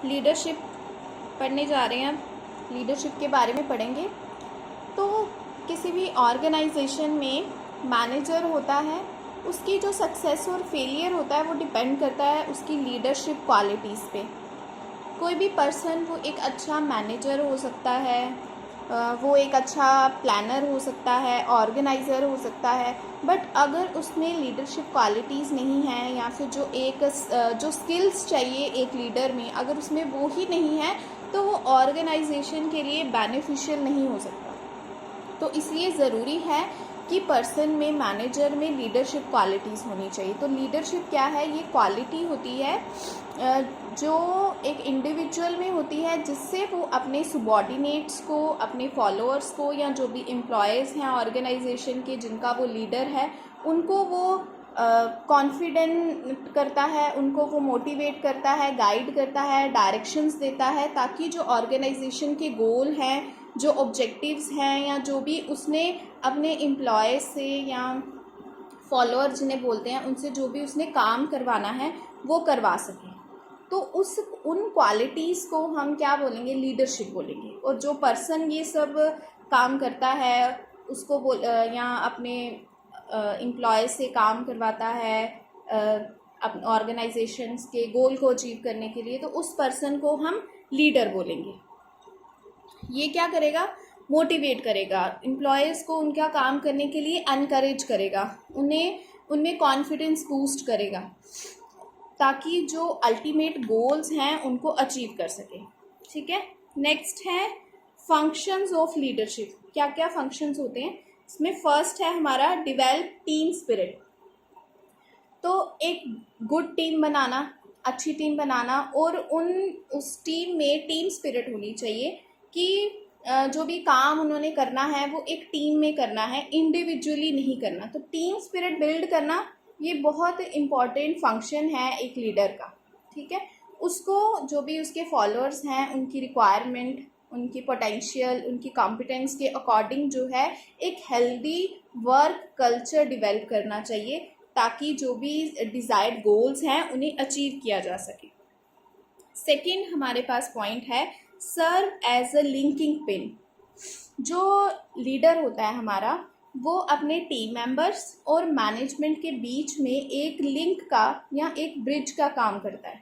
Leadership पढ़ने जा रहे हैं, लीडरशिप के बारे में पढ़ेंगे। तो किसी भी ऑर्गेनाइजेशन में मैनेजर होता है, उसकी जो सक्सेस और फेलियर होता है वो डिपेंड करता है उसकी लीडरशिप क्वालिटीज़ पे। कोई भी पर्सन वो एक अच्छा मैनेजर हो सकता है, वो एक अच्छा प्लानर हो सकता है, ऑर्गेनाइज़र हो सकता है, बट अगर उसमें लीडरशिप क्वालिटीज़ नहीं है या फिर जो स्किल्स चाहिए एक लीडर में अगर उसमें वो ही नहीं है तो वो ऑर्गेनाइजेशन के लिए बेनिफिशियल नहीं हो सकता। तो इसलिए ज़रूरी है कि पर्सन में, मैनेजर में लीडरशिप क्वालिटीज़ होनी चाहिए। तो लीडरशिप क्या है? ये क्वालिटी होती है जो एक इंडिविजुअल में होती है, जिससे वो अपने सबॉर्डिनेट्स को, अपने फॉलोअर्स को या जो भी एम्प्लॉयज़ हैं ऑर्गेनाइजेशन के जिनका वो लीडर है, उनको वो कॉन्फिडेंट करता है, उनको वो मोटिवेट करता है, गाइड करता है, डायरेक्शंस देता है, ताकि जो ऑर्गेनाइजेशन के गोल हैं, जो ऑब्जेक्टिव्स हैं या जो भी उसने अपने एम्प्लॉय से या फॉलोअर जिन्हें बोलते हैं उनसे जो भी उसने काम करवाना है वो करवा सके। तो उन क्वालिटीज़ को हम क्या बोलेंगे? लीडरशिप बोलेंगे। और जो पर्सन ये सब काम करता है उसको या अपने एम्प्लॉय से काम करवाता है अपने ऑर्गेनाइजेशंस के गोल को अचीव करने के लिए, तो उस पर्सन को हम लीडर बोलेंगे। ये क्या करेगा? मोटिवेट करेगा, एम्प्लॉयज़ को उनका काम करने के लिए एनकरेज करेगा, उनमें कॉन्फिडेंस बूस्ट करेगा, ताकि जो अल्टीमेट गोल्स हैं उनको अचीव कर सके। ठीक है। नेक्स्ट है फंक्शंस ऑफ लीडरशिप। क्या क्या फंक्शंस होते हैं इसमें? फर्स्ट है हमारा डेवलप टीम स्पिरिट। तो एक गुड टीम बनाना, अच्छी टीम बनाना, और उस टीम में टीम स्पिरिट होनी चाहिए कि जो भी काम उन्होंने करना है वो एक टीम में करना है, इंडिविजुअली नहीं करना। तो टीम स्पिरिट बिल्ड करना ये बहुत इम्पॉर्टेंट फंक्शन है एक लीडर का। ठीक है। उसको जो भी उसके फॉलोअर्स हैं उनकी रिक्वायरमेंट, उनकी पोटेंशियल, उनकी कॉम्पिटेंस के अकॉर्डिंग जो है एक हेल्दी वर्क कल्चर डिवेल्प करना चाहिए, ताकि जो भी डिज़ायर्ड गोल्स हैं उन्हें अचीव किया जा सके। सेकंड हमारे पास पॉइंट है serve as a linking pin. जो लीडर होता है हमारा वो अपने टीम मेंबर्स और मैनेजमेंट के बीच में एक लिंक का या एक ब्रिज का काम करता है।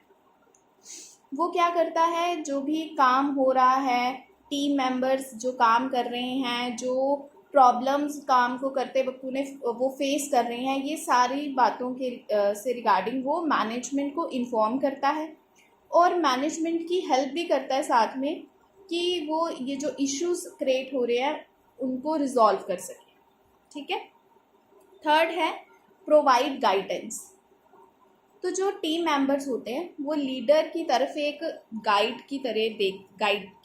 वो क्या करता है? जो भी काम हो रहा है, टीम मेंबर्स जो काम कर रहे हैं, जो प्रॉब्लम्स काम को करते वक्त उन्हें वो फेस कर रहे हैं, ये सारी बातों के से रिगार्डिंग वो मैनेजमेंट को इन्फॉर्म करता है और मैनेजमेंट की हेल्प भी करता है साथ में, कि वो ये जो इश्यूज क्रिएट हो रहे हैं उनको रिजॉल्व कर सके। ठीक है। थर्ड है प्रोवाइड गाइडेंस। तो जो टीम मेंबर्स होते हैं वो लीडर की तरफ एक गाइड की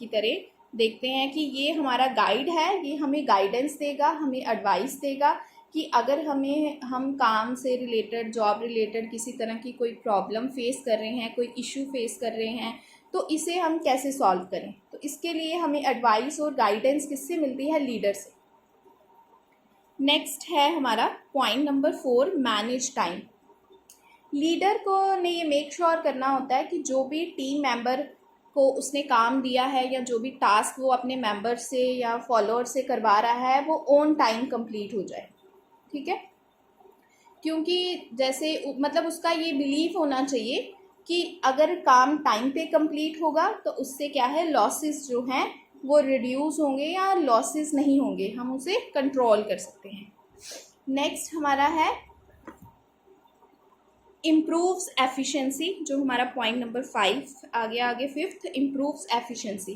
तरह देखते हैं कि ये हमारा गाइड है, ये हमें गाइडेंस देगा, हमें एडवाइस देगा कि अगर हम काम से रिलेटेड, जॉब रिलेटेड किसी तरह की कोई प्रॉब्लम फेस कर रहे हैं, कोई इशू फेस कर रहे हैं, तो इसे हम कैसे सॉल्व करें। तो इसके लिए हमें एडवाइस और गाइडेंस किससे मिलती है? लीडर से। नेक्स्ट है हमारा point number 4 manage time. Leader को ने ये मेक श्योर करना होता है कि जो भी टीम मेंबर को उसने काम दिया है या जो भी टास्क वो अपने मेंबर से या फॉलोअर से करवा रहा है वो ऑन टाइम कंप्लीट हो जाए। ठीक है। क्योंकि जैसे मतलब उसका ये बिलीफ होना चाहिए कि अगर काम टाइम पे कंप्लीट होगा तो उससे क्या है, लॉसेस जो हैं वो रिड्यूस होंगे या लॉसेस नहीं होंगे, हम उसे कंट्रोल कर सकते हैं। नेक्स्ट हमारा है इम्प्रूव्स एफिशिएंसी, जो हमारा पॉइंट नंबर 5 आगे 5th इम्प्रूव्स एफिशिएंसी।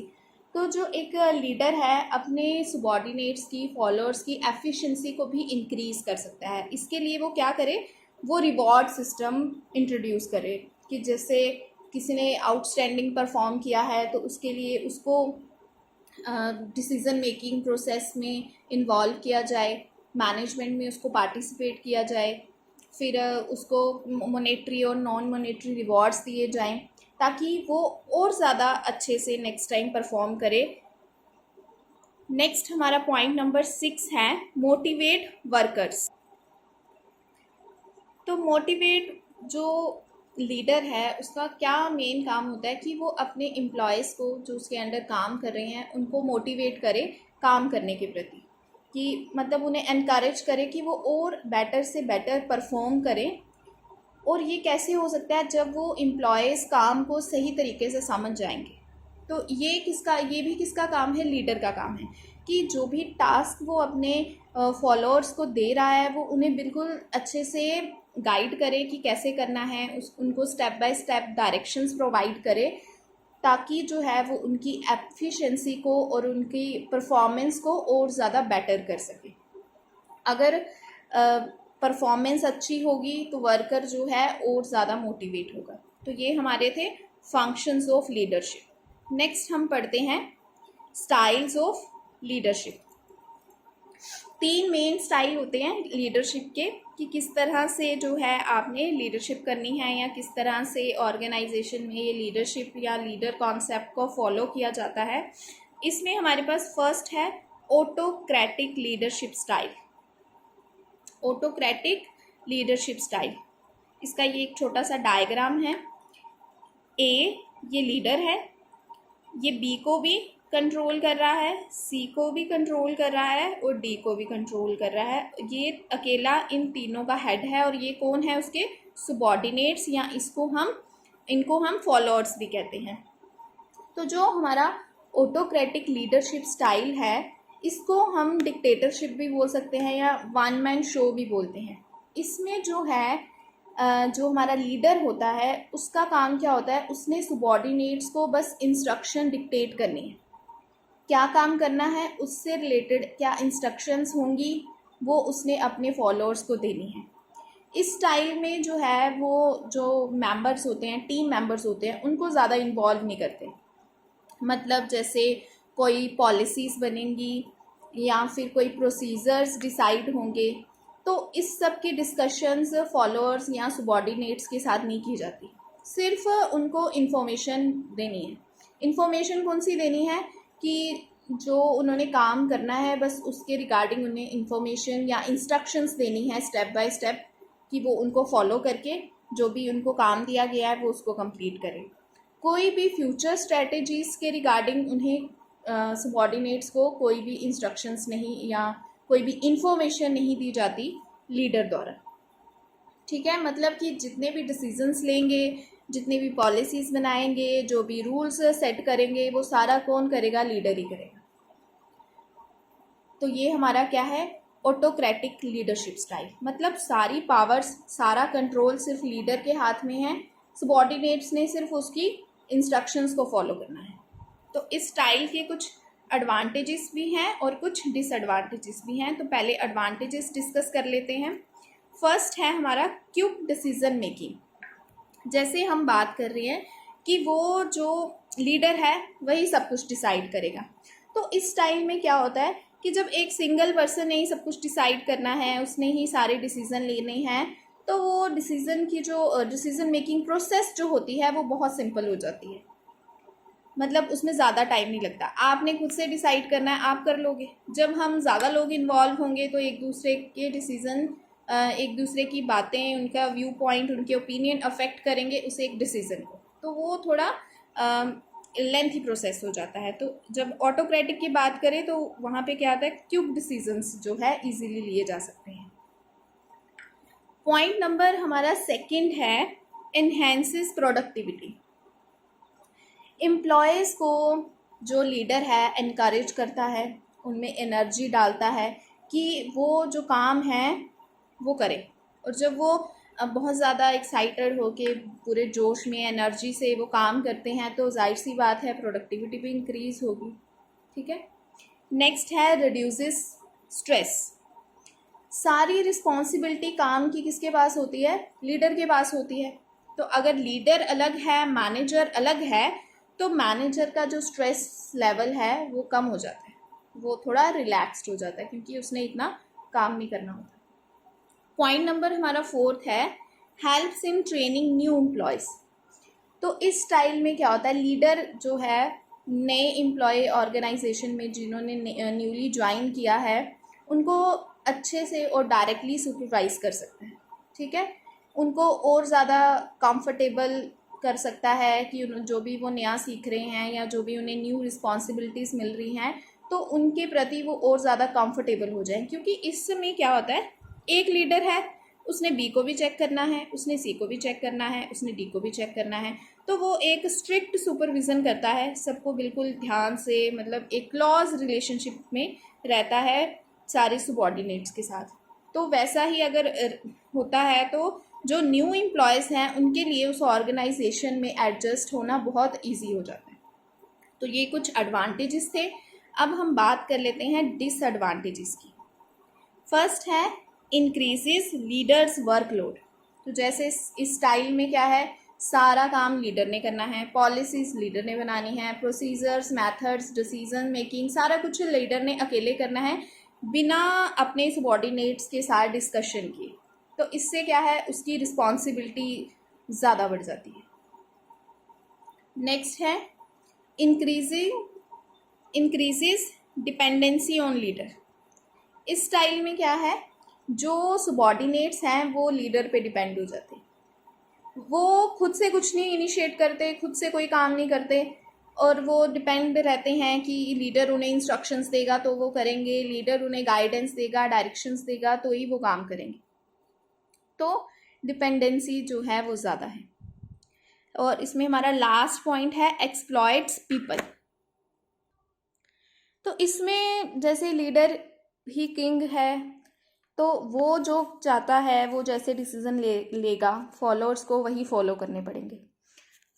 तो जो एक लीडर है अपने सबॉर्डिनेट्स की, फॉलोअर्स की एफिशिएंसी को भी इंक्रीज कर सकता है। इसके लिए वो क्या करे? वो रिवॉर्ड सिस्टम इंट्रोड्यूस करे कि जैसे किसी ने आउटस्टैंडिंग परफॉर्म किया है तो उसके लिए उसको डिसीज़न मेकिंग प्रोसेस में इन्वॉल्व किया जाए, मैनेजमेंट में उसको पार्टिसिपेट किया जाए, फिर उसको मॉनेटरी और नॉन मॉनेटरी रिवॉर्ड्स दिए जाएं, ताकि वो और ज़्यादा अच्छे से नेक्स्ट टाइम परफॉर्म करे। नेक्स्ट हमारा पॉइंट नंबर 6 है मोटिवेट वर्कर्स। तो मोटिवेट जो लीडर है उसका क्या मेन काम होता है कि वो अपने एम्प्लॉयज़ को जो उसके अंडर काम कर रहे हैं उनको मोटिवेट करे काम करने के प्रति, कि मतलब उन्हें एनकरेज करे कि वो और बेटर से बेटर परफॉर्म करें। और ये कैसे हो सकता है, जब वो एम्प्लॉयज़ काम को सही तरीके से समझ जाएंगे। तो ये भी किसका काम है, लीडर का काम है, कि जो भी टास्क वो अपने फॉलोअर्स को दे रहा है वो उन्हें बिल्कुल अच्छे से गाइड करे कि कैसे करना है, उनको step by step directions provide करे, ताकि जो है वो उनकी एफिशिएंसी को और उनकी परफॉर्मेंस को और ज़्यादा बेटर कर सके। अगर परफॉर्मेंस अच्छी होगी तो वर्कर जो है और ज़्यादा मोटिवेट होगा। तो ये हमारे थे फंक्शंस ऑफ लीडरशिप। नेक्स्ट हम पढ़ते हैं styles of leadership. 3 main style होते हैं लीडरशिप के, कि किस तरह से जो है आपने लीडरशिप करनी है या किस तरह से ऑर्गेनाइजेशन में ये लीडरशिप या लीडर कॉन्सेप्ट को फॉलो किया जाता है। इसमें हमारे पास फर्स्ट है autocratic leadership style. Autocratic leadership style, इसका ये एक छोटा सा डायग्राम है। ए ये लीडर है, ये बी को भी कंट्रोल कर रहा है, सी को भी कंट्रोल कर रहा है और डी को भी कंट्रोल कर रहा है। ये अकेला इन तीनों का हेड है और ये कौन है, उसके सबऑर्डिनेट्स, या इनको हम फॉलोअर्स भी कहते हैं। तो जो हमारा ऑटोक्रेटिक लीडरशिप स्टाइल है इसको हम डिक्टेटरशिप भी बोल सकते हैं या वन मैन शो भी बोलते हैं। इसमें जो है जो हमारा लीडर होता है उसका काम क्या होता है, उसने सबऑर्डिनेट्स को बस इंस्ट्रक्शन डिक्टेट करनी है, क्या काम करना है, उससे रिलेटेड क्या इंस्ट्रक्शंस होंगी वो उसने अपने फॉलोअर्स को देनी है। इस स्टाइल में जो है वो जो मेंबर्स होते हैं, टीम मेंबर्स होते हैं, उनको ज़्यादा इन्वॉल्व नहीं करते। मतलब जैसे कोई पॉलिसीज़ बनेंगी या फिर कोई प्रोसीजर्स डिसाइड होंगे, तो इस सब की डिस्कशंस फॉलोअर्स या सबऑर्डिनेट्स के साथ नहीं की जाती, सिर्फ उनको इन्फॉर्मेशन देनी है। इन्फॉर्मेशन कौन सी देनी है, कि जो उन्होंने काम करना है बस उसके रिगार्डिंग उन्हें इन्फॉर्मेशन या इंस्ट्रक्शंस देनी है स्टेप बाय स्टेप, कि वो उनको फॉलो करके जो भी उनको काम दिया गया है वो उसको कंप्लीट करें। कोई भी फ्यूचर स्ट्रेटजीज़ के रिगार्डिंग उन्हें सबऑर्डिनेट्स को कोई भी इंस्ट्रक्शंस नहीं या कोई भी इंफॉर्मेशन नहीं दी जाती लीडर द्वारा। ठीक है, मतलब कि जितने भी डिसीजंस लेंगे, जितनी भी पॉलिसीज़ बनाएंगे, जो भी रूल्स सेट करेंगे, वो सारा कौन करेगा, लीडर ही करेगा। तो ये हमारा क्या है, ऑटोक्रेटिक लीडरशिप स्टाइल। मतलब सारी पावर्स, सारा कंट्रोल सिर्फ लीडर के हाथ में है, सबऑर्डिनेट्स ने सिर्फ उसकी इंस्ट्रक्शंस को फॉलो करना है। तो इस स्टाइल के कुछ एडवांटेजेस भी हैं और कुछ डिसएडवांटेजेस भी हैं। तो पहले एडवांटेजेस डिस्कस कर लेते हैं। फर्स्ट है हमारा क्विक डिसीजन मेकिंग। जैसे हम बात कर रहे हैं कि वो जो लीडर है वही सब कुछ डिसाइड करेगा। तो इस स्टाइल में क्या होता है कि जब एक सिंगल पर्सन ने ही सब कुछ डिसाइड करना है, उसने ही सारे डिसीज़न लेने हैं, तो वो डिसीज़न मेकिंग प्रोसेस जो होती है वो बहुत सिंपल हो जाती है। मतलब उसमें ज़्यादा टाइम नहीं लगता, आपने खुद से डिसाइड करना है, आप कर लोगे। जब हम ज़्यादा लोग इन्वॉल्व होंगे तो एक दूसरे के डिसीज़न, एक दूसरे की बातें, उनका व्यू पॉइंट, उनके ओपिनियन अफेक्ट करेंगे उस एक डिसीज़न को, तो वो थोड़ा लेंथी प्रोसेस हो जाता है। तो जब ऑटोक्रेटिक की बात करें तो वहाँ पे क्या आता है, क्विक डिसीजंस जो है इजीली लिए जा सकते हैं। पॉइंट नंबर हमारा सेकंड है एनहेंसेस प्रोडक्टिविटी। एम्प्लॉयज़ को जो लीडर है एनकरेज करता है, उनमें एनर्जी डालता है कि वो जो काम है वो करें। और जब वो बहुत ज़्यादा एक्साइटेड होके पूरे जोश में एनर्जी से वो काम करते हैं तो जाहिर सी बात है प्रोडक्टिविटी भी इंक्रीज़ होगी। ठीक है, नेक्स्ट है रिड्यूसेस स्ट्रेस। सारी रिस्पॉन्सिबिलिटी काम की किसके पास होती है, लीडर के पास होती है। तो अगर लीडर अलग है, मैनेजर अलग है, तो मैनेजर का जो स्ट्रेस लेवल है वो कम हो जाता है, वो थोड़ा रिलैक्स्ड हो जाता है क्योंकि उसने इतना काम नहीं करना होता। पॉइंट नंबर हमारा फोर्थ है helps in training new employees. तो इस स्टाइल में क्या होता है, लीडर जो है नए एम्प्लॉय ऑर्गेनाइजेशन में जिन्होंने न्यूली ज्वाइन किया है उनको अच्छे से और डायरेक्टली सुपरवाइज कर सकते हैं। ठीक है, उनको और ज़्यादा कंफर्टेबल कर सकता है कि जो भी वो नया सीख रहे हैं या जो भी उन्हें न्यू रिस्पॉन्सिबिलिटीज़ मिल रही हैं तो उनके प्रति वो और ज़्यादा कंफर्टेबल हो जाएं। क्योंकि इस समय क्या होता है, एक लीडर है, उसने बी को भी चेक करना है, उसने सी को भी चेक करना है, उसने डी को भी चेक करना है, तो वो एक स्ट्रिक्ट सुपरविज़न करता है सबको बिल्कुल ध्यान से, मतलब एक क्लॉज रिलेशनशिप में रहता है सारे सबॉर्डिनेट्स के साथ। तो वैसा ही अगर होता है तो जो न्यू एम्प्लॉयज़ हैं उनके लिए उस ऑर्गेनाइजेशन में एडजस्ट होना बहुत ईजी हो जाता है। तो ये कुछ एडवांटेजेस थे। अब हम बात कर लेते हैं डिसएडवांटेजेस की। फर्स्ट है इंक्रीजेस लीडर्स वर्कलोड। तो जैसे इस स्टाइल में क्या है, सारा काम लीडर ने करना है, पॉलिसीज़ लीडर ने बनानी है, प्रोसीजर्स, मेथड्स, डिसीजन मेकिंग सारा कुछ लीडर ने अकेले करना है बिना अपने सबॉर्डिनेट्स के साथ डिस्कशन किए। तो इससे क्या है, उसकी रिस्पॉन्सिबिलिटी ज़्यादा बढ़ जाती है। नेक्स्ट है इंक्रीजेस डिपेंडेंसी ऑन लीडर। इस स्टाइल में क्या है, जो सबॉर्डिनेट्स हैं वो लीडर पे डिपेंड हो जाते हैं, वो खुद से कुछ नहीं इनिशिएट करते, खुद से कोई काम नहीं करते, और वो डिपेंड रहते हैं कि लीडर उन्हें इंस्ट्रक्शंस देगा तो वो करेंगे, लीडर उन्हें गाइडेंस देगा, डायरेक्शंस देगा तो ही वो काम करेंगे। तो डिपेंडेंसी जो है वो ज़्यादा है। और इसमें हमारा लास्ट पॉइंट है एक्सप्लॉइट्स पीपल। तो इसमें जैसे लीडर ही किंग है, तो वो जो चाहता है वो जैसे डिसीजन लेगा, फॉलोअर्स को वही फॉलो करने पड़ेंगे।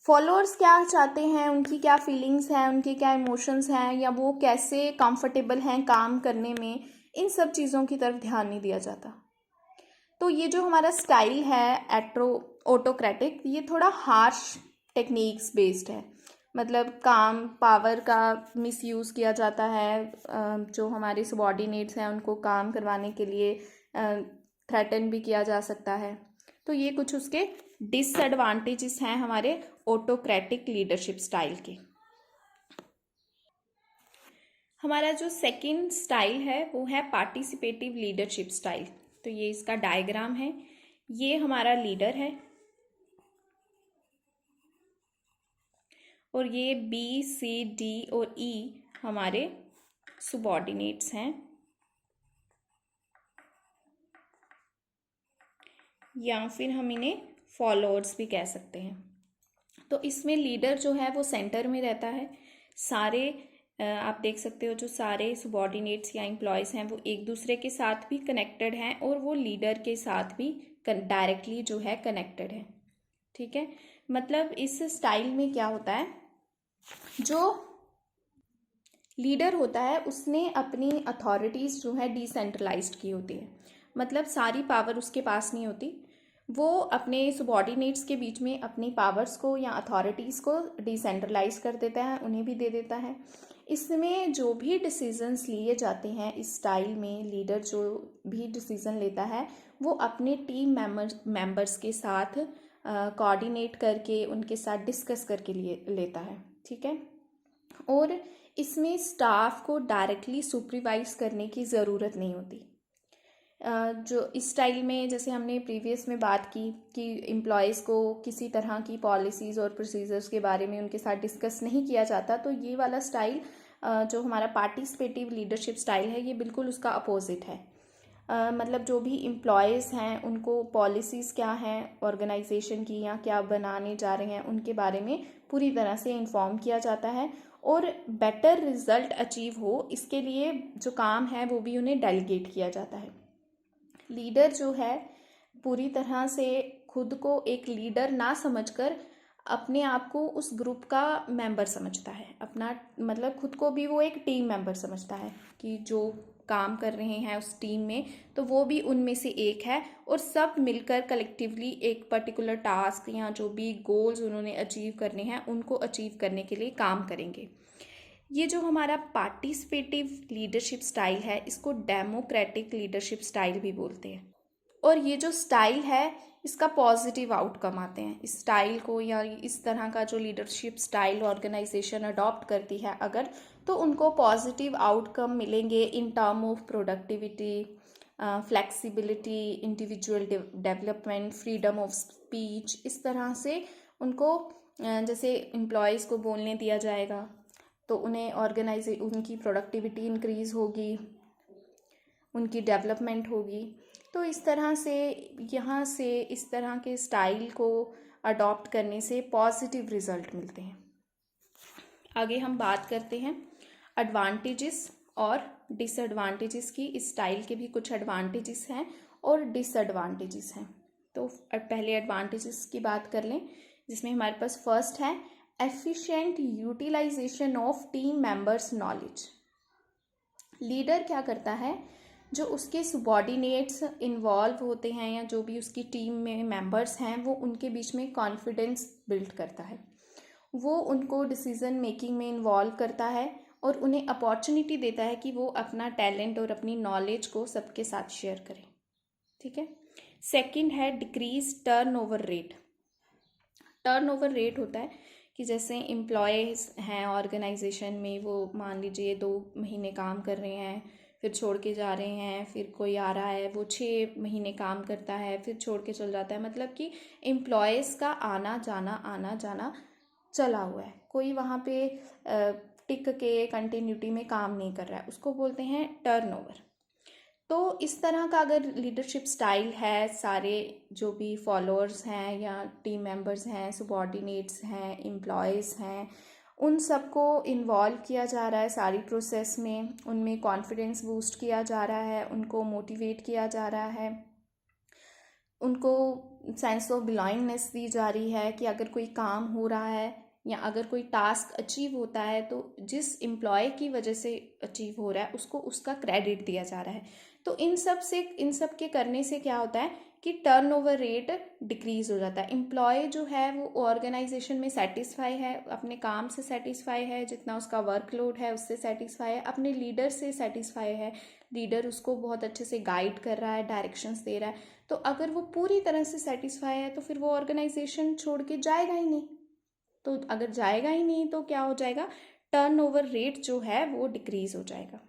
फॉलोअर्स क्या चाहते हैं, उनकी क्या फीलिंग्स हैं, उनके क्या इमोशंस हैं, या वो कैसे कंफर्टेबल हैं काम करने में, इन सब चीज़ों की तरफ ध्यान नहीं दिया जाता। तो ये जो हमारा स्टाइल है ऑटोक्रेटिक, ये थोड़ा हार्श टेक्निक्स बेस्ड है, मतलब काम पावर का मिसयूज़ किया जाता है, जो हमारे सबॉर्डिनेट्स हैं उनको काम करवाने के लिए थ्रेटन भी किया जा सकता है। तो ये कुछ उसके डिसएडवांटेजेस हैं हमारे ऑटोक्रेटिक लीडरशिप स्टाइल के। हमारा जो सेकंड स्टाइल है वो है पार्टिसिपेटिव लीडरशिप स्टाइल। तो ये इसका डायग्राम है, ये हमारा लीडर है और ये बी सी डी और ई हमारे सबॉर्डिनेट्स हैं, या फिर हम इन्हें फॉलोअर्स भी कह सकते हैं। तो इसमें लीडर जो है वो सेंटर में रहता है, सारे आप देख सकते हो जो सारे सबॉर्डिनेट्स या एम्प्लॉयज़ हैं वो एक दूसरे के साथ भी कनेक्टेड हैं और वो लीडर के साथ भी डायरेक्टली जो है कनेक्टेड है। ठीक है, मतलब इस स्टाइल में क्या होता है, जो लीडर होता है उसने अपनी अथॉरिटीज़ जो है डिसेंट्रलाइज्ड की होती है, मतलब सारी पावर उसके पास नहीं होती, वो अपने सबॉर्डिनेट्स के बीच में अपनी पावर्स को या अथॉरिटीज़ को डिसेंट्रलाइज कर देता है, उन्हें भी दे देता है। इसमें जो भी डिसीजंस लिए जाते हैं इस स्टाइल में, लीडर जो भी डिसीज़न लेता है वो अपने टीम मेंबर्स के साथ कोऑर्डिनेट करके उनके साथ डिस्कस करके लिए लेता है। ठीक है, और इसमें स्टाफ को डायरेक्टली सुपरवाइज करने की ज़रूरत नहीं होती। जो इस स्टाइल में जैसे हमने प्रीवियस में बात की कि एम्प्लॉयज़ को किसी तरह की पॉलिसीज़ और प्रोसीजर्स के बारे में उनके साथ डिस्कस नहीं किया जाता, तो ये वाला स्टाइल जो हमारा पार्टिसिपेटिव लीडरशिप स्टाइल है ये बिल्कुल उसका अपोजिट है। मतलब जो भी एम्प्लॉयज़ हैं उनको पॉलिसीज़ क्या हैं ऑर्गेनाइजेशन की या क्या बनाने जा रहे हैं उनके बारे में पूरी तरह से इन्फॉर्म किया जाता है, और बेटर रिजल्ट अचीव हो इसके लिए जो काम है वो भी उन्हें डेलीगेट किया जाता है। लीडर जो है पूरी तरह से खुद को एक लीडर ना समझकर अपने आप को उस ग्रुप का मेंबर समझता है, अपना मतलब खुद को भी वो एक टीम मेंबर समझता है कि जो काम कर रहे हैं उस टीम में तो वो भी उनमें से एक है, और सब मिलकर कलेक्टिवली एक पर्टिकुलर टास्क या जो भी गोल्स उन्होंने अचीव करने हैं उनको अचीव करने के लिए काम करेंगे। ये जो हमारा पार्टिसिपेटिव लीडरशिप स्टाइल है इसको डेमोक्रेटिक लीडरशिप स्टाइल भी बोलते हैं, और ये जो स्टाइल है इसका पॉजिटिव आउटकम आते हैं। इस स्टाइल को या इस तरह का जो लीडरशिप स्टाइल ऑर्गेनाइजेशन अडॉप्ट करती है अगर, तो उनको पॉजिटिव आउटकम मिलेंगे in term of productivity, flexibility, individual development, freedom of speech, इस तरह से उनको जैसे एम्प्लॉयज़ को बोलने दिया जाएगा तो उन्हें उनकी प्रोडक्टिविटी इंक्रीज़ होगी, उनकी डेवलपमेंट होगी। तो इस तरह से यहाँ से इस तरह के स्टाइल को अडॉप्ट करने से पॉजिटिव रिज़ल्ट मिलते हैं। आगे हम बात करते हैं एडवांटेजेस और डिसएडवांटेजेस की। इस स्टाइल के भी कुछ एडवांटेजेस हैं और डिसएडवांटेजेस हैं। तो पहले एडवांटेजेस की बात कर लें, जिसमें हमारे पास फर्स्ट है efficient utilization of team members knowledge. Leader क्या करता है, जो उसके सबॉर्डिनेट्स इन्वॉल्व होते हैं या जो भी उसकी टीम में मेंबर्स हैं, वो उनके बीच में कॉन्फिडेंस बिल्ड करता है। वो उनको डिसीज़न मेकिंग में इन्वॉल्व करता है और उन्हें अपॉर्चुनिटी देता है कि वो अपना टैलेंट और अपनी नॉलेज को सबके साथ शेयर करें। ठीक है। सेकंड है decrease turnover rate. Turnover rate होता है कि जैसे एम्प्लॉयज़ हैं ऑर्गेनाइजेशन में, वो मान लीजिए 2 महीने काम कर रहे हैं, फिर छोड़ के जा रहे हैं, फिर कोई आ रहा है वो 6 महीने काम करता है, फिर छोड़ के चल जाता है। मतलब कि एम्प्लॉयज़ का आना जाना चला हुआ है, कोई वहाँ पे टिक के कंटिन्यूटी में काम नहीं कर रहा है, उसको बोलते हैं टर्नओवर। तो इस तरह का अगर लीडरशिप स्टाइल है, सारे जो भी फॉलोअर्स हैं या टीम मेंबर्स हैं, सबॉर्डिनेट्स हैं, एम्प्लॉयज़ हैं, उन सबको इन्वॉल्व किया जा रहा है सारी प्रोसेस में, उनमें कॉन्फिडेंस बूस्ट किया जा रहा है, उनको मोटिवेट किया जा रहा है, उनको सेंस ऑफ बिलोंगिंगनेस दी जा रही है कि अगर कोई काम हो रहा है या अगर कोई टास्क अचीव होता है तो जिस एम्प्लॉय की वजह से अचीव हो रहा है उसको उसका क्रेडिट दिया जा रहा है। तो इन सब के करने से क्या होता है कि टर्नओवर रेट डिक्रीज हो जाता है। एम्प्लॉय जो है वो ऑर्गेनाइजेशन में सेटिस्फाई है, अपने काम से सेटिस्फाई है, जितना उसका वर्कलोड है उससे सेटिस्फाई है, अपने लीडर से सेटिस्फाई है, लीडर उसको बहुत अच्छे से गाइड कर रहा है, डायरेक्शंस दे रहा है। तो अगर वो पूरी तरह से सेटिस्फाई है तो फिर वो ऑर्गेनाइजेशन छोड़ के जाएगा ही नहीं। तो अगर जाएगा ही नहीं तो क्या हो जाएगा, टर्नओवर रेट जो है वो डिक्रीज हो जाएगा।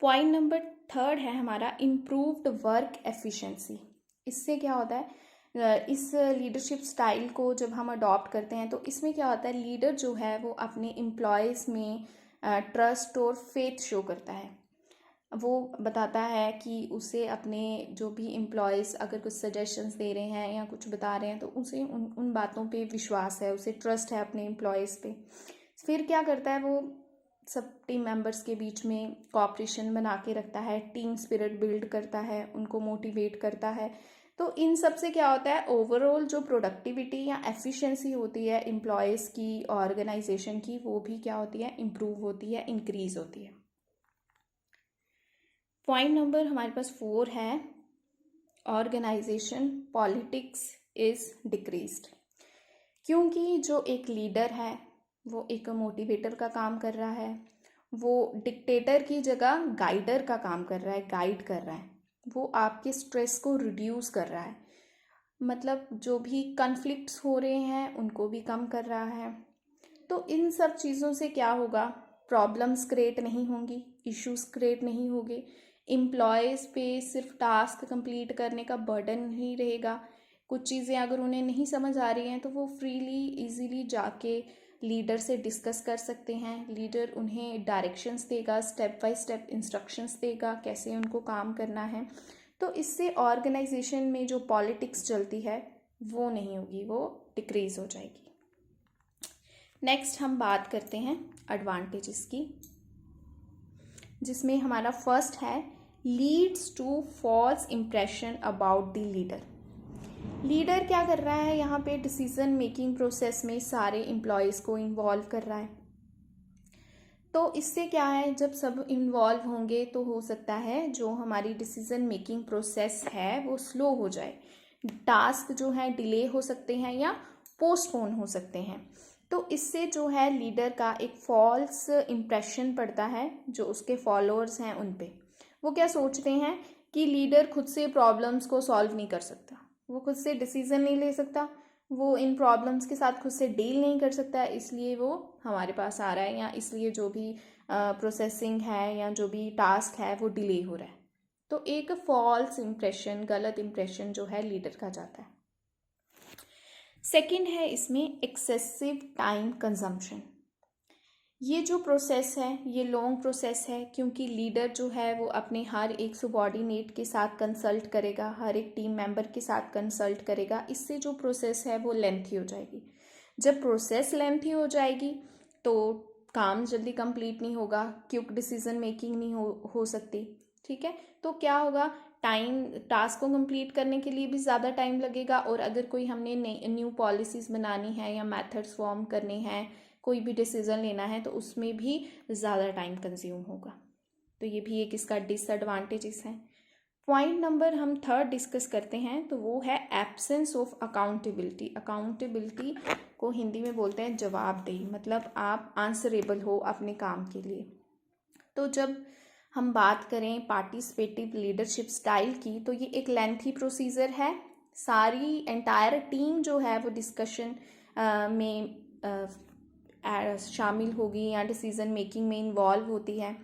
पॉइंट नंबर 3 है हमारा इम्प्रूव्ड वर्क एफिशिएंसी। इससे क्या होता है, इस लीडरशिप स्टाइल को जब हम अडॉप्ट करते हैं तो इसमें क्या होता है, लीडर जो है वो अपने एम्प्लॉयज़ में ट्रस्ट और फेथ शो करता है। वो बताता है कि उसे अपने जो भी एम्प्लॉयज़ अगर कुछ सजेशंस दे रहे हैं या कुछ बता रहे हैं तो उसे उन बातों पे विश्वास है, उसे ट्रस्ट है अपने एम्प्लॉयज़ पे। फिर क्या करता है, वो सब टीम मेंबर्स के बीच में कोऑपरेशन बना के रखता है, टीम स्पिरिट बिल्ड करता है, उनको मोटिवेट करता है। तो इन सब से क्या होता है, ओवरऑल जो प्रोडक्टिविटी या एफिशिएंसी होती है एम्प्लॉयज़ की, ऑर्गेनाइजेशन की, वो भी क्या होती है, इम्प्रूव होती है, इंक्रीज़ होती है। पॉइंट नंबर हमारे पास 4 है ऑर्गेनाइजेशन पॉलिटिक्स इज़ डिक्रीज्ड। क्योंकि जो एक लीडर है वो एक मोटिवेटर का काम कर रहा है, वो डिक्टेटर की जगह गाइडर का काम कर रहा है, गाइड कर रहा है, वो आपके स्ट्रेस को रिड्यूस कर रहा है, मतलब जो भी कन्फ्लिक्ट्स हो रहे हैं उनको भी कम कर रहा है। तो इन सब चीज़ों से क्या होगा, प्रॉब्लम्स क्रिएट नहीं होंगी, इश्यूज क्रिएट नहीं होंगे, एम्प्लॉयज़ पे सिर्फ टास्क कंप्लीट करने का बर्डन नहीं रहेगा। कुछ चीज़ें अगर उन्हें नहीं समझ आ रही हैं तो वो फ्रीली इजीली जाके लीडर से डिस्कस कर सकते हैं, लीडर उन्हें डायरेक्शंस देगा, स्टेप बाय स्टेप इंस्ट्रक्शंस देगा कैसे उनको काम करना है। तो इससे ऑर्गेनाइजेशन में जो पॉलिटिक्स चलती है वो नहीं होगी, वो डिक्रीज़ हो जाएगी। नेक्स्ट हम बात करते हैं एडवांटेजेस की, जिसमें हमारा फर्स्ट है leads to false impression about the leader. Leader क्या कर रहा है, यहाँ पे डिसीजन मेकिंग प्रोसेस में सारे एम्प्लॉयज़ को इन्वॉल्व कर रहा है। तो इससे क्या है, जब सब इन्वॉल्व होंगे तो हो सकता है जो हमारी डिसीजन मेकिंग प्रोसेस है वो स्लो हो जाए, टास्क जो है डिले हो सकते हैं या पोस्टपोन हो सकते हैं। तो इससे जो है लीडर का एक फॉल्स इम्प्रेशन पड़ता है जो उसके फॉलोअर्स हैं उन पे। वो क्या सोचते हैं कि लीडर खुद से प्रॉब्लम्स को सॉल्व नहीं कर सकता, वो खुद से डिसीजन नहीं ले सकता, वो इन प्रॉब्लम्स के साथ खुद से डील नहीं कर सकता, इसलिए वो हमारे पास आ रहा है, या इसलिए जो भी प्रोसेसिंग है या जो भी टास्क है वो डिले हो रहा है। तो एक फॉल्स इम्प्रेशन, गलत इम्प्रेशन जो है लीडर का जाता है। सेकंड है इसमें एक्सेसिव टाइम कंजम्पशन। ये जो प्रोसेस है ये लॉन्ग प्रोसेस है, क्योंकि लीडर जो है वो अपने हर एक सबॉर्डिनेट के साथ कंसल्ट करेगा, हर एक टीम मेंबर के साथ कंसल्ट करेगा। इससे जो प्रोसेस है वो लेंथी हो जाएगी। जब प्रोसेस लेंथी हो जाएगी तो काम जल्दी कंप्लीट नहीं होगा, क्विक डिसीजन मेकिंग नहीं हो सकती। ठीक है, तो क्या होगा, टास्क को कंप्लीट करने के लिए भी ज़्यादा टाइम लगेगा, और अगर कोई हमने न्यू पॉलिसीज़ बनानी है या मेथड्स फॉर्म करने हैं, कोई भी डिसीज़न लेना है, तो उसमें भी ज़्यादा टाइम कंज्यूम होगा। तो ये भी एक इसका डिसएडवांटेजेस है। पॉइंट नंबर हम थर्ड डिस्कस करते हैं, तो वो है एब्सेंस ऑफ अकाउंटेबिलिटी। अकाउंटेबिलिटी को हिंदी में बोलते हैं जवाबदेही, मतलब आप आंसरेबल हो अपने काम के लिए। तो जब हम बात करें पार्टिसिपेटिव लीडरशिप स्टाइल की, तो ये एक लेंथी प्रोसीजर है। सारी एंटायर टीम जो है वो डिस्कशन में शामिल होगी या डिसीज़न मेकिंग में इन्वॉल्व होती है।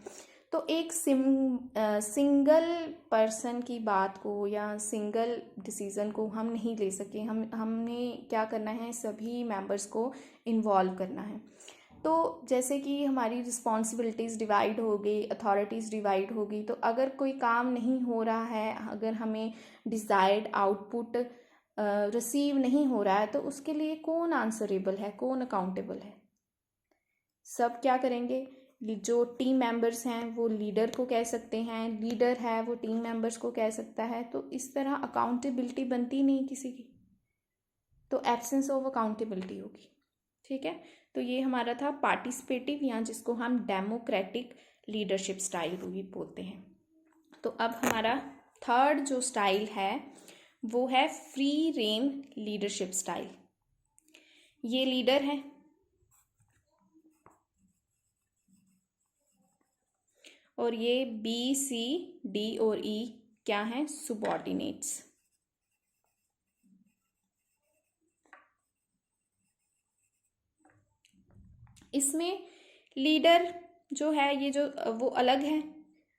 तो एक सिंगल पर्सन की बात को या सिंगल डिसीज़न को हम नहीं ले सके, हमने क्या करना है, सभी मेंबर्स को इन्वॉल्व करना है। तो जैसे कि हमारी रिस्पॉन्सिबिलिटीज़ डिवाइड हो गई, अथॉरिटीज़ डिवाइड होगी, तो अगर कोई काम नहीं हो रहा है, अगर हमें डिज़ायर्ड आउटपुट रिसीव नहीं हो रहा है, तो उसके लिए कौन आंसरेबल है, कौन अकाउंटेबल है? सब क्या करेंगे, जो टीम मेंबर्स हैं वो लीडर को कह सकते हैं, लीडर है वो टीम मेंबर्स को कह सकता है। तो इस तरह अकाउंटेबिलिटी बनती नहीं किसी की, तो एब्सेंस ऑफ अकाउंटेबिलिटी होगी। ठीक है, तो ये हमारा था पार्टिसिपेटिव, या जिसको हम डेमोक्रेटिक लीडरशिप स्टाइल भी बोलते हैं। तो अब हमारा थर्ड जो स्टाइल है वो है फ्री रेन लीडरशिप स्टाइल। ये लीडर है और ये बी, सी, डी और ई क्या हैं, सुबॉर्डिनेट्स। इसमें लीडर जो है ये जो वो अलग है,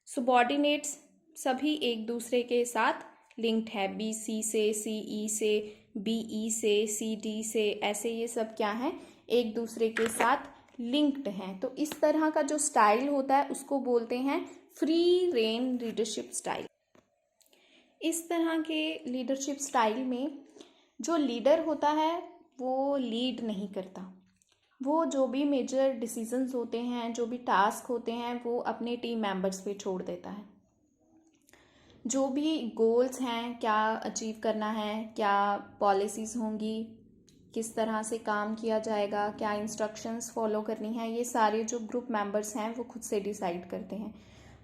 सुबॉर्डिनेट्स सभी एक दूसरे के साथ लिंक्ड है, बी सी से, सी ई से, बी ई से, सी डी से, ऐसे ये सब क्या है, एक दूसरे के साथ लिंक्ड हैं। तो इस तरह का जो स्टाइल होता है उसको बोलते हैं फ्री रेन लीडरशिप स्टाइल। इस तरह के लीडरशिप स्टाइल में जो लीडर होता है वो लीड नहीं करता, वो जो भी मेजर डिसीजंस होते हैं, जो भी टास्क होते हैं, वो अपने टीम मेंबर्स पे छोड़ देता है। जो भी गोल्स हैं, क्या अचीव करना है, क्या पॉलिसीज़ होंगी, किस तरह से काम किया जाएगा, क्या इंस्ट्रक्शंस फॉलो करनी है, ये सारे जो ग्रुप मेंबर्स हैं वो खुद से डिसाइड करते हैं।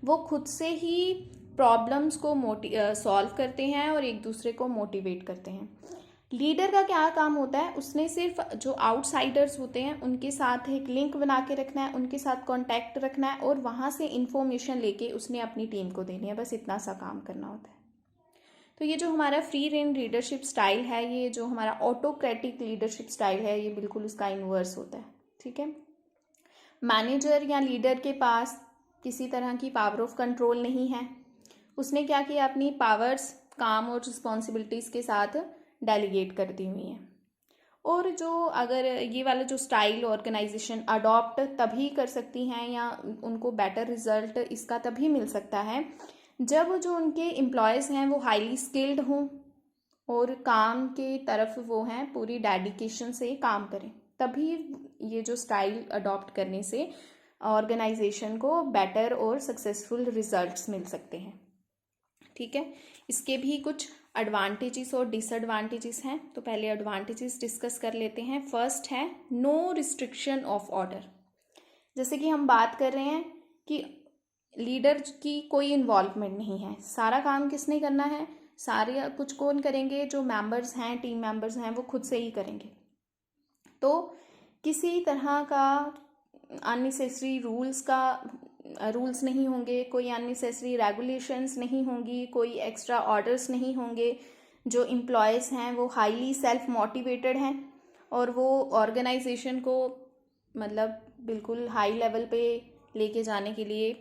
वो खुद से ही प्रॉब्लम्स को सॉल्व करते हैं और एक दूसरे को मोटिवेट करते हैं। लीडर का क्या काम होता है, उसने सिर्फ जो आउटसाइडर्स होते हैं उनके साथ एक लिंक बना के रखना है, उनके साथ कांटेक्ट रखना है और वहाँ से इंफॉर्मेशन लेके उसने अपनी टीम को देनी है, बस इतना सा काम करना होता है। तो ये जो हमारा फ्री रेन लीडरशिप स्टाइल है, ये जो हमारा ऑटोक्रेटिक लीडरशिप स्टाइल है, ये बिल्कुल उसका इन्वर्स होता है। ठीक है, मैनेजर या लीडर के पास किसी तरह की पावर ऑफ कंट्रोल नहीं है। उसने क्या किया, अपनी पावर्स काम और रिस्पॉन्सिबिलिटीज़ के साथ डेलीगेट कर दी हुई हैं। और जो अगर ये वाला जो स्टाइल ऑर्गेनाइजेशन अडॉप्ट तभी कर सकती हैं या उनको बेटर रिजल्ट इसका तभी मिल सकता है जब जो उनके एम्प्लॉयज़ हैं वो हाईली स्किल्ड हों और काम के तरफ वो हैं पूरी डेडिकेशन से काम करें, तभी ये जो स्टाइल अडॉप्ट करने से ऑर्गेनाइजेशन को बेटर और सक्सेसफुल रिजल्ट्स मिल सकते हैं। ठीक है, इसके भी कुछ एडवांटेजेस और डिसएडवांटेजेस हैं। तो पहले एडवांटेजेस डिस्कस कर लेते हैं। फर्स्ट है नो रिस्ट्रिक्शन ऑफ ऑर्डर। जैसे कि हम बात कर रहे हैं कि लीडर की कोई इन्वॉल्वमेंट नहीं है, सारा काम किसने करना है, सारे कुछ कौन करेंगे, जो मेंबर्स हैं, टीम मेंबर्स हैं, वो खुद से ही करेंगे। तो किसी तरह का अननेसेसरी रूल्स नहीं होंगे, कोई अननेसेसरी रेगुलेशंस नहीं होंगी, कोई एक्स्ट्रा ऑर्डर्स नहीं होंगे। जो एम्प्लॉयज़ हैं वो हाईली सेल्फ मोटिवेटेड हैं और वो ऑर्गेनाइजेशन को मतलब बिल्कुल हाई लेवल पे लेके जाने के लिए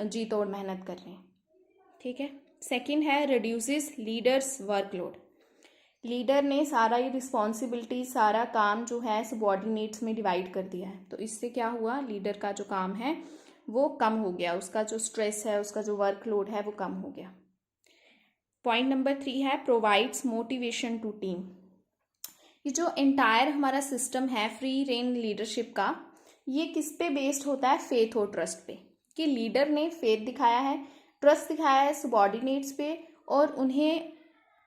जी तोड़ मेहनत कर रहे हैं। ठीक है, सेकंड है रिड्यूसेस लीडर्स वर्कलोड। लीडर ने सारा ये रिस्पॉन्सिबिलिटी, सारा काम जो है सबॉर्डिनेट्स में डिवाइड कर दिया है, तो इससे क्या हुआ, लीडर का जो काम है वो कम हो गया, उसका जो स्ट्रेस है, उसका जो वर्कलोड है वो कम हो गया। पॉइंट नंबर 3 है प्रोवाइड्स मोटिवेशन टू टीम। ये जो एंटायर हमारा सिस्टम है फ्री रेन लीडरशिप का, ये किस पे बेस्ड होता है, फेथ और ट्रस्ट पे, कि लीडर ने फेथ दिखाया है, ट्रस्ट दिखाया है सबॉर्डिनेट्स पे, और उन्हें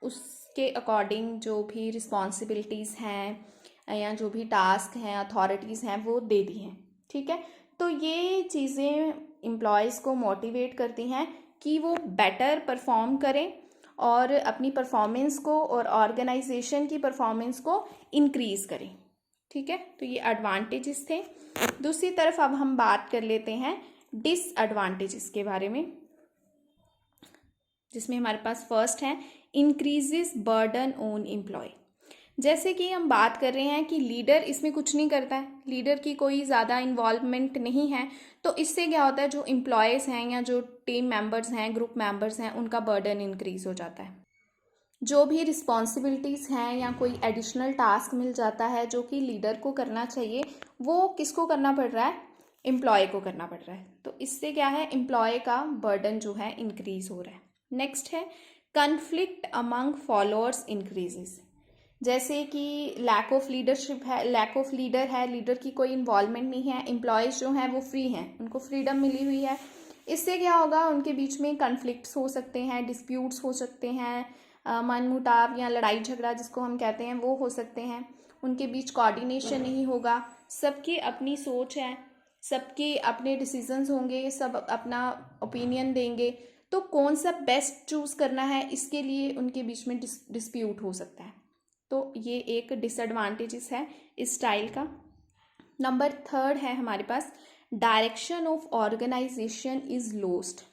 उसके अकॉर्डिंग जो भी रिस्पॉन्सिबिलिटीज़ हैं या जो भी टास्क हैं, अथॉरिटीज़ हैं, वो दे दी हैं। ठीक है, तो ये चीज़ें एम्प्लॉयज़ को मोटिवेट करती हैं कि वो बेटर परफॉर्म करें और अपनी परफॉर्मेंस को और ऑर्गेनाइजेशन की परफॉर्मेंस को इंक्रीज़ करें। ठीक है, तो ये एडवांटेजेस थे। दूसरी तरफ अब हम बात कर लेते हैं डिसएडवांटेजेस के बारे में, जिसमें हमारे पास फर्स्ट है इंक्रीजेस बर्डन ऑन एम्प्लॉय। जैसे कि हम बात कर रहे हैं कि लीडर इसमें कुछ नहीं करता है, लीडर की कोई ज़्यादा इन्वॉल्वमेंट नहीं है, तो इससे क्या होता है, जो एम्प्लॉयज़ हैं या जो टीम मेंबर्स हैं, ग्रुप मेंबर्स हैं, उनका बर्डन इंक्रीज हो जाता है। जो भी रिस्पॉन्सिबिलिटीज़ हैं या कोई एडिशनल टास्क मिल जाता है जो कि लीडर को करना चाहिए, वो किसको करना पड़ रहा है, एम्प्लॉय को करना पड़ रहा है। तो इससे क्या है, एम्प्लॉय का बर्डन जो है इंक्रीज हो रहा है। नेक्स्ट है कन्फ्लिक्ट अमंग फॉलोअर्स इंक्रीजेस। जैसे कि लैक ऑफ लीडरशिप है, लैक ऑफ लीडर है, लीडर की कोई इन्वॉल्वमेंट नहीं है, एम्प्लॉयज़ जो हैं वो फ्री हैं, उनको फ्रीडम मिली हुई है, इससे क्या होगा, उनके बीच में कन्फ्लिक्ट्स हो सकते हैं, डिस्प्यूट्स हो सकते हैं, मनमुटाव या लड़ाई झगड़ा जिसको हम कहते हैं वो हो सकते हैं, उनके बीच कोऑर्डिनेशन नहीं होगा, सबकी अपनी सोच है, सबके अपने डिसीजंस होंगे, सब अपना ओपिनियन देंगे, तो कौन सा बेस्ट चूज़ करना है इसके लिए उनके बीच में डिस्प्यूट हो सकता है। तो ये एक डिसएडवांटेजेस है इस स्टाइल का। नंबर 3 है हमारे पास direction of organisation is lost.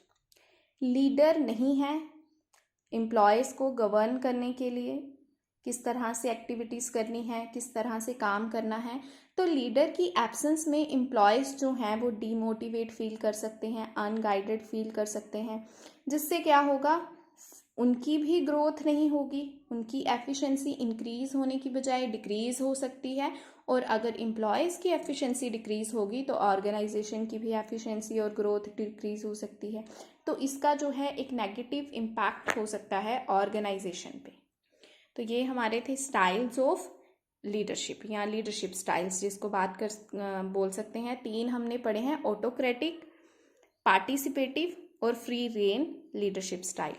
Leader नहीं है एम्प्लॉयज़ को गवर्न करने के लिए, किस तरह से एक्टिविटीज़ करनी है, किस तरह से काम करना है, तो लीडर की एब्सेंस में एम्प्लॉयज़ जो हैं वो डीमोटिवेट फील कर सकते हैं, अनगाइडेड फील कर सकते हैं, जिससे क्या होगा, उनकी भी ग्रोथ नहीं होगी, उनकी एफिशिएंसी इंक्रीज़ होने की बजाय डिक्रीज़ हो सकती है, और अगर एम्प्लॉयज़ की एफिशिएंसी डिक्रीज़ होगी तो ऑर्गेनाइजेशन की भी एफिशिएंसी और ग्रोथ डिक्रीज़ हो सकती है। तो इसका जो है एक नेगेटिव इम्पैक्ट हो सकता है ऑर्गेनाइजेशन पे। तो ये हमारे थे स्टाइल्स ऑफ लीडरशिप या लीडरशिप स्टाइल्स, जिसको बोल सकते हैं। 3 हमने पढ़े हैं, ऑटोक्रेटिक, पार्टिसिपेटिव और फ्री रेन लीडरशिप स्टाइल।